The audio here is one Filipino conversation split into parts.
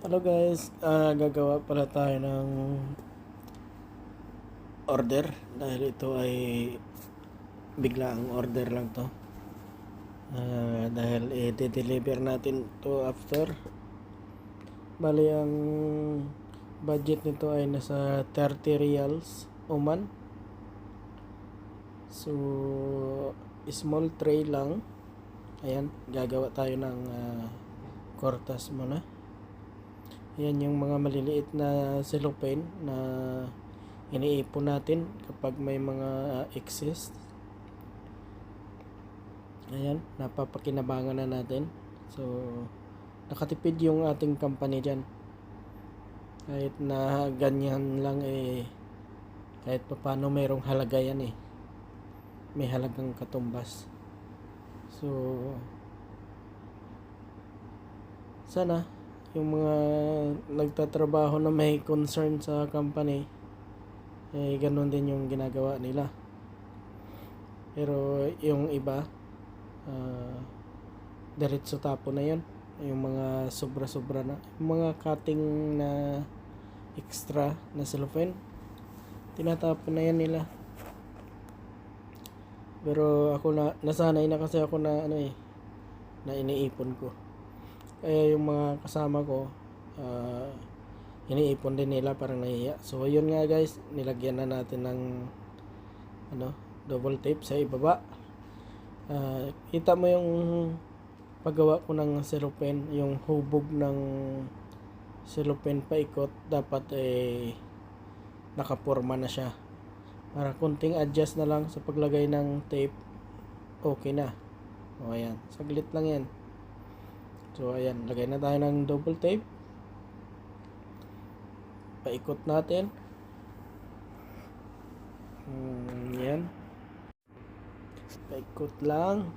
Hello guys, gagawa pala tayo ng order dahil ito ay biglaang order lang to. Dahil i-deliver natin to after. Bali ang budget nito ay nasa 30 reals Oman. So small tray lang. Ayan, gagawa tayo ng kortas muna. Yan yung mga maliliit na cellophane na iniipon natin kapag may mga excess. Ayan, napapakinabangan na natin. So, nakatipid yung ating company dyan. Kahit na ganyan lang kahit paano mayroong halaga yan May halagang katumbas. So, sana yung mga nagtatrabaho na may concern sa company ganun din yung ginagawa nila. Pero yung iba diretso tapo na yun, yung mga sobra-sobra na, yung mga cutting na extra na cellophane tinatapon na yan nila. Pero ako nasanay na kasi ako na na iniipon ko. Kaya yung mga kasama ko iniipon din nila, parang nahiya. So yun nga guys, nilagyan na natin ng double tape sa ibaba. Kita mo yung paggawa ko ng cellophane, yung hubog ng cellophane paikot dapat nakaporma na siya. Para kunting adjust na lang sa paglagay ng tape, okay na. O ayan, saglit lang yan. So ayan, lagay na tayo ng double tape. Paikot natin. Yan. Paikot lang.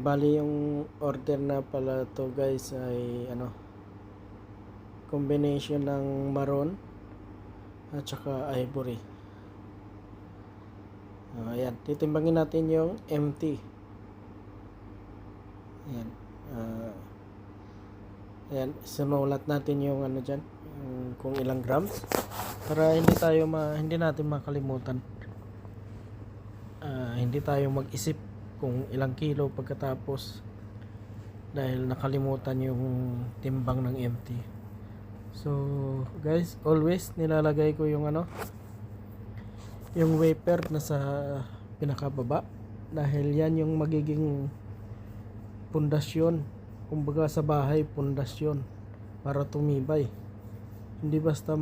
Bali yung order na pala to guys ay combination ng maroon at saka ivory. Ayan, titimbangin natin yung empty. Ayan. Ayan, sinulat natin yung dyan, kung ilang grams para hindi natin makalimutan. Hindi tayo mag-isip kung ilang kilo pagkatapos dahil nakalimutan yung timbang ng empty. So guys, always nilalagay ko yung yung wafer na sa pinakababa dahil yan yung magiging pundasyon, kumbaga sa bahay, pundasyon para tumibay. Hindi basta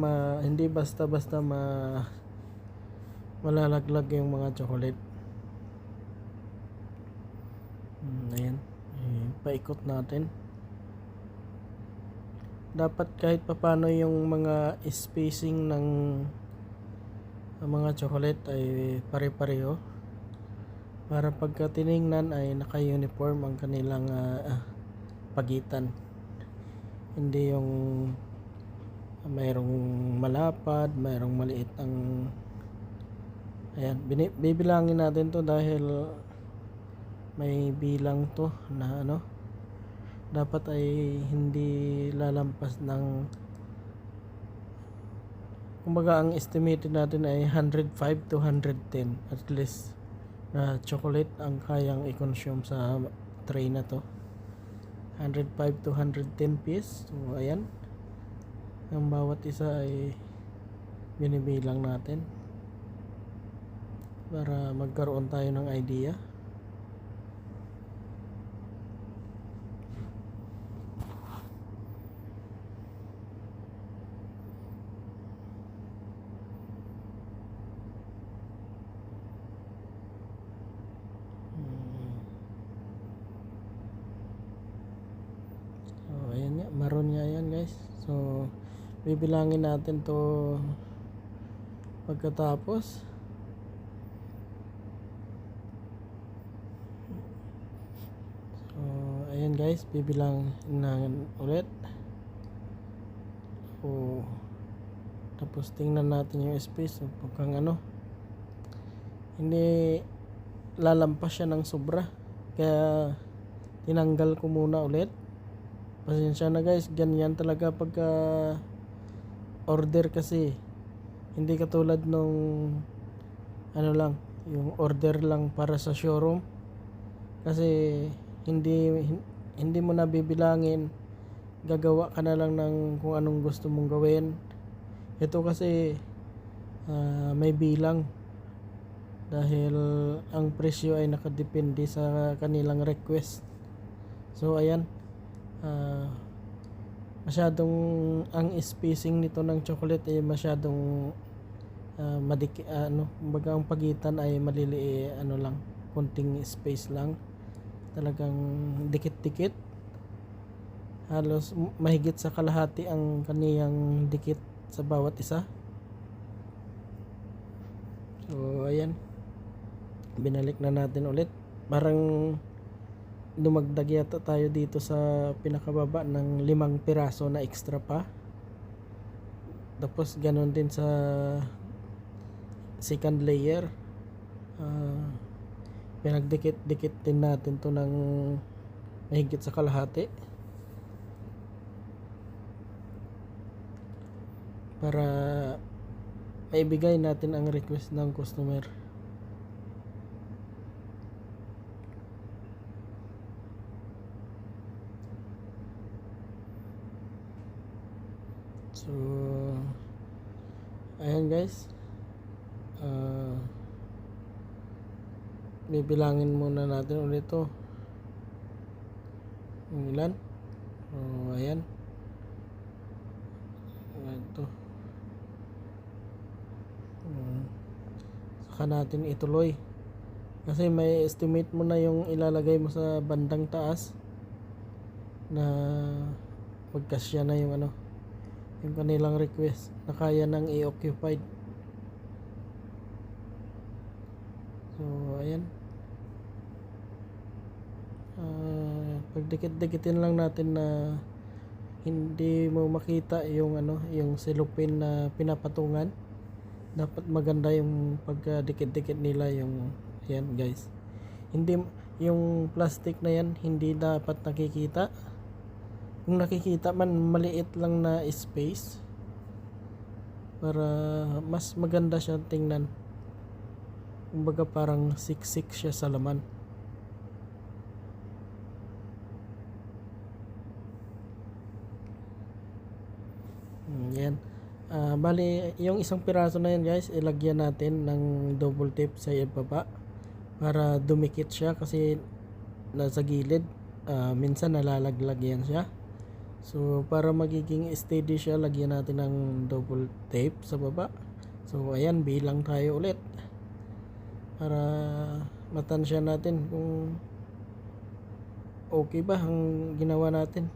malalaglag yung mga chocolate. Ayan, paikot natin. Dapat kahit papano yung mga spacing ng mga chocolate ay pare-pareho para pagka tiningnan ay naka-uniform ang kanilang pagitan. Hindi yung mayroong malapad, mayroong maliit ang ayan, bibilangin natin to dahil may bilang to na dapat ay hindi lalampas ng, kumbaga ang estimated natin ay 105 to 110 at least na chocolate ang kayang i-consume sa tray na to. 105 to 110 piece. So ayan, ang bawat isa ay binibilang natin para magkaroon tayo ng idea. Ayan nga, maroon nga yan guys. So bibilangin natin to pagkatapos. So ayan guys, bibilang na ulit. So Tapos tingnan natin yung space. Pagkang hindi lalampas siya ng sobra. Kaya tinanggal ko muna ulit. Pasensya na guys, ganyan talaga pagka order kasi. Hindi katulad nung lang, yung order lang para sa showroom. Kasi hindi mo na bibilangin, gagawa ka na lang ng kung anong gusto mong gawin. Ito kasi may bilang dahil ang presyo ay nakadepende sa kanilang request. So ayan, masyadong ang spacing nito ng chocolate ay masyadong kumbaga ang pagitan ay maliliit, lang, konting space lang, talagang dikit-dikit, halos mahigit sa kalahati ang kaniyang dikit sa bawat isa. So ayan, binalik na natin ulit, parang dumagdag yata tayo dito sa pinakababa ng 5 piraso na extra pa. Tapos ganon din sa second layer, pinagdikit-dikit din natin to ng mahigit sa kalahati para maibigay natin ang request ng customer. So ayan guys, bibilangin muna natin ulit to kung ilan. So ayan, ito, saka natin ituloy kasi may estimate mo na yung ilalagay mo sa bandang taas na magkasya na yung yung kanilang request na kaya nang i-occupied. So ayan, pagdikit-dikitin lang natin na hindi mo makita yung yung cellophane na pinapatungan. Dapat maganda yung pagdikit-dikit nila, yung yan guys, hindi yung plastic na yan hindi dapat nakikita. Kung nakikita man, maliit lang na space para mas maganda siya tingnan. Kumbaga parang siksik siya sa laman. Yan. Bali, yung isang piraso na yan guys, ilagyan natin ng double tape sa ibaba para dumikit siya kasi nasa gilid. Minsan nalalaglag yan siya. So para magiging steady siya, lagyan natin ng double tape sa baba. So ayan, bilang tayo ulit para matansya natin kung okay ba ang ginawa natin.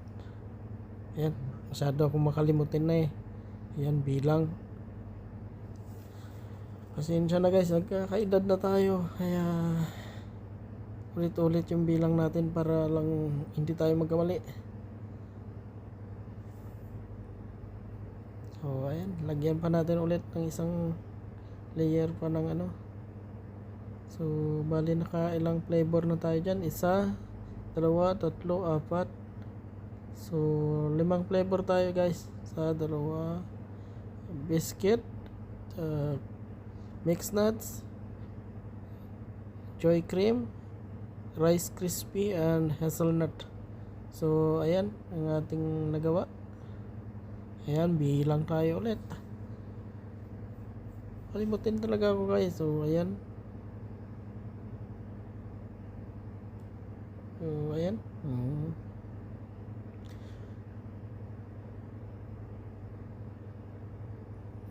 Ayan, masyado akong makalimutin na ayan, bilang. Pasensya na guys, nagkakaedad na tayo, kaya ulit-ulit yung bilang natin para lang hindi tayo magkamali. So ayan, lagyan pa natin ulit ng isang layer pa ng So bali nakailang flavor na tayo dyan, 1, 2, 3, 4. So 5 flavor tayo guys sa dalawa. Biscuit, mixed nuts, joy cream, rice crispy, and hazelnut. So ayan ang ating nagawa. Ayan, bilang tayo ulit. Kalimutin talaga ako guys. So ayan. So ayan.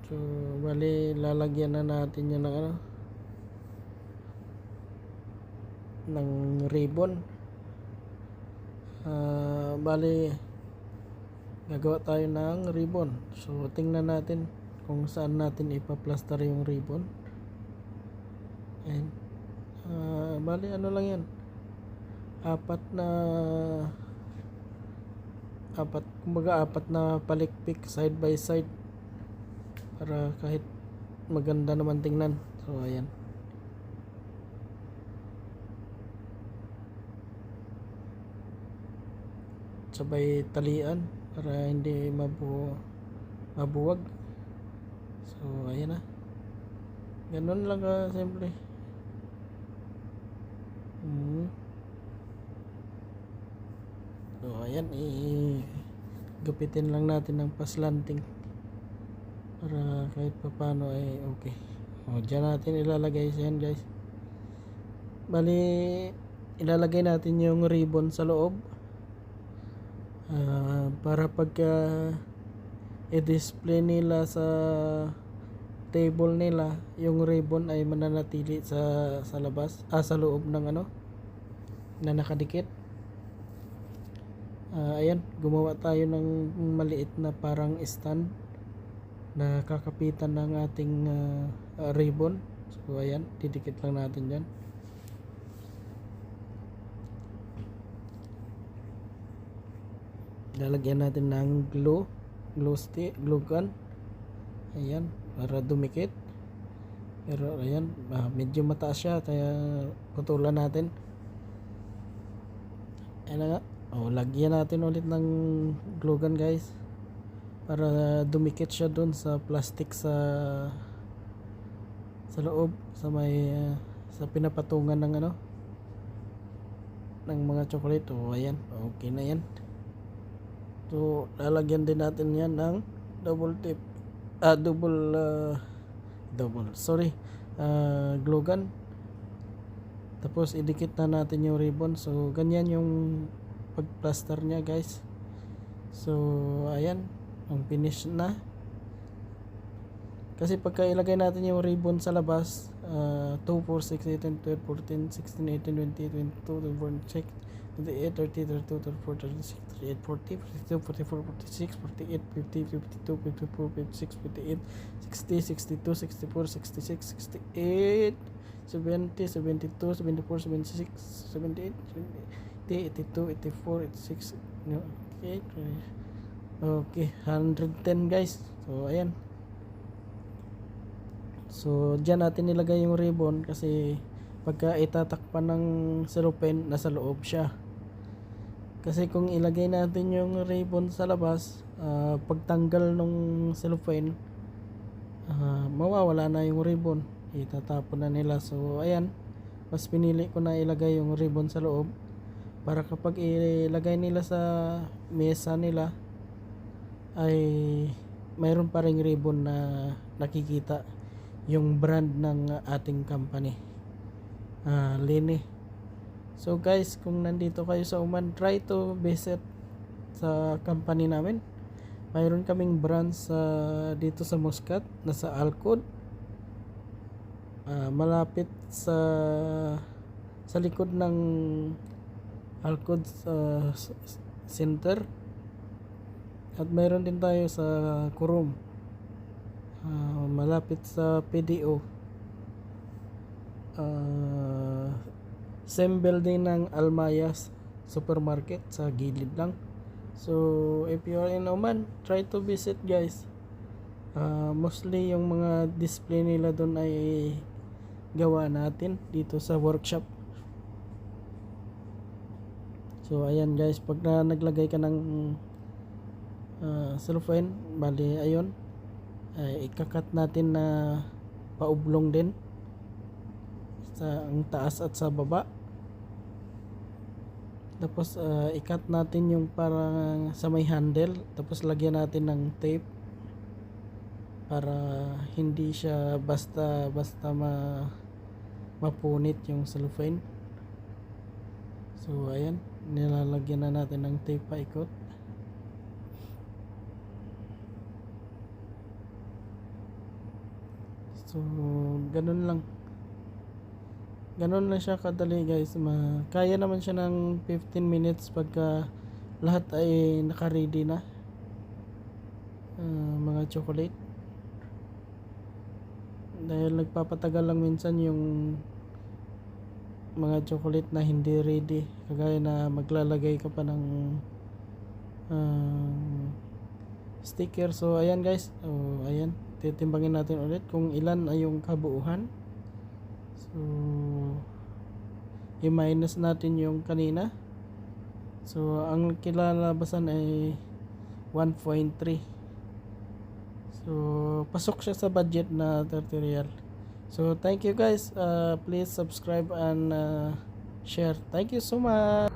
So bali lalagyan na natin yan ng ribbon. Bali gagawa tayo ng ribbon. So tingnan natin kung saan natin ipa-plaster yung ribbon. Ayan. Bali lang yan, kumbaga apat na palikpik side by side. para kahit maganda naman tingnan. So ayan. Sabay talian para hindi mabuwag. So ayan na. Ganun lang ka simple. So ayan, gupitin lang natin ng paslanting para kahit papano ay okay. O dyan natin ilalagay yan guys. Bali ilalagay natin yung ribbon sa loob para pagka i-display nila sa table nila, yung ribbon ay mananatili sa labas, sa loob ng ano na nakadikit. Ayan, gumawa tayo ng maliit na parang stand na kakapitan ng ating ribbon. So ayan, didikit lang natin dyan. Lalagyan natin ng glue gun. Ayan, para dumikit. Pero ayan, medyo mataas siya, kaya putulan natin. Ayan na nga. Lagyan natin ulit ng glue gun guys para dumikit siya dun sa plastic sa loob, sa may sa pinapatungan ng ano ng mga chocolate. Ayan, okay na yan. So lalagyan din natin yan ng double glue gun. Tapos idikit na natin yung ribbon. So ganyan yung pagplaster niya guys. So ayan, ang finish na. Kasi pagka ilagay natin yung ribbon sa labas, 2, 4, 6, 8, 12, 14, 16, 18, 20, 22, 24, 28, 30, 32, 34, 36, 38, 40, 42, 44, 46, 48, 50, 52, 54, 56, 58, 60, 62, 64, 66, 68, 70, 72, 74, 76, 78, 82, 84, 86, okay, 110 guys. So ayan. So dyan natin nilagay yung ribbon kasi pagka itatakpan ng cellophane, nasa loob siya. Kasi kung ilagay natin yung ribbon sa labas, pagtanggal ng cellophane, mawawala na yung ribbon, itatapon na nila. So ayan, mas pinili ko na ilagay yung ribbon sa loob para kapag ilagay nila sa mesa nila ay mayroon pa ring ribbon na nakikita yung brand ng ating company, Lini. So guys, kung nandito kayo sa Oman, try to visit sa company namin. Mayroon kaming branch dito sa Muscat, nasa Alcod, malapit sa likod ng Alcod Center, at mayroon din tayo sa Kurum, malapit sa PDO, same building ng Almayas supermarket, sa gilid lang. So if you are in Oman, try to visit guys. Mostly yung mga display nila doon ay gawa natin dito sa workshop. So ayan guys, pag naglagay ka ng cellophane, bali ayun, ikakat natin na paublong din sa ang taas at sa baba. Tapos ikat natin yung parang sa may handle, tapos lagyan natin ng tape para hindi siya basta mapunit yung cellophane. So ayan, nilalagyan na natin ng tape paikot. So ganun lang siya kadali guys. Kaya naman siya ng 15 minutes pagka lahat ay naka-ready na, mga chocolate. Dahil nagpapatagal lang minsan yung mga chocolate na hindi ready, kagaya na maglalagay ka pa ng sticker. So ayan guys, ayan, titimbangin natin ulit kung ilan ay yung kabuuhan. So i-minus natin yung kanina. So ang kilalabasan ay 1.3. So pasok siya sa budget na 30 real. So thank you guys, please subscribe and share. Thank you so much.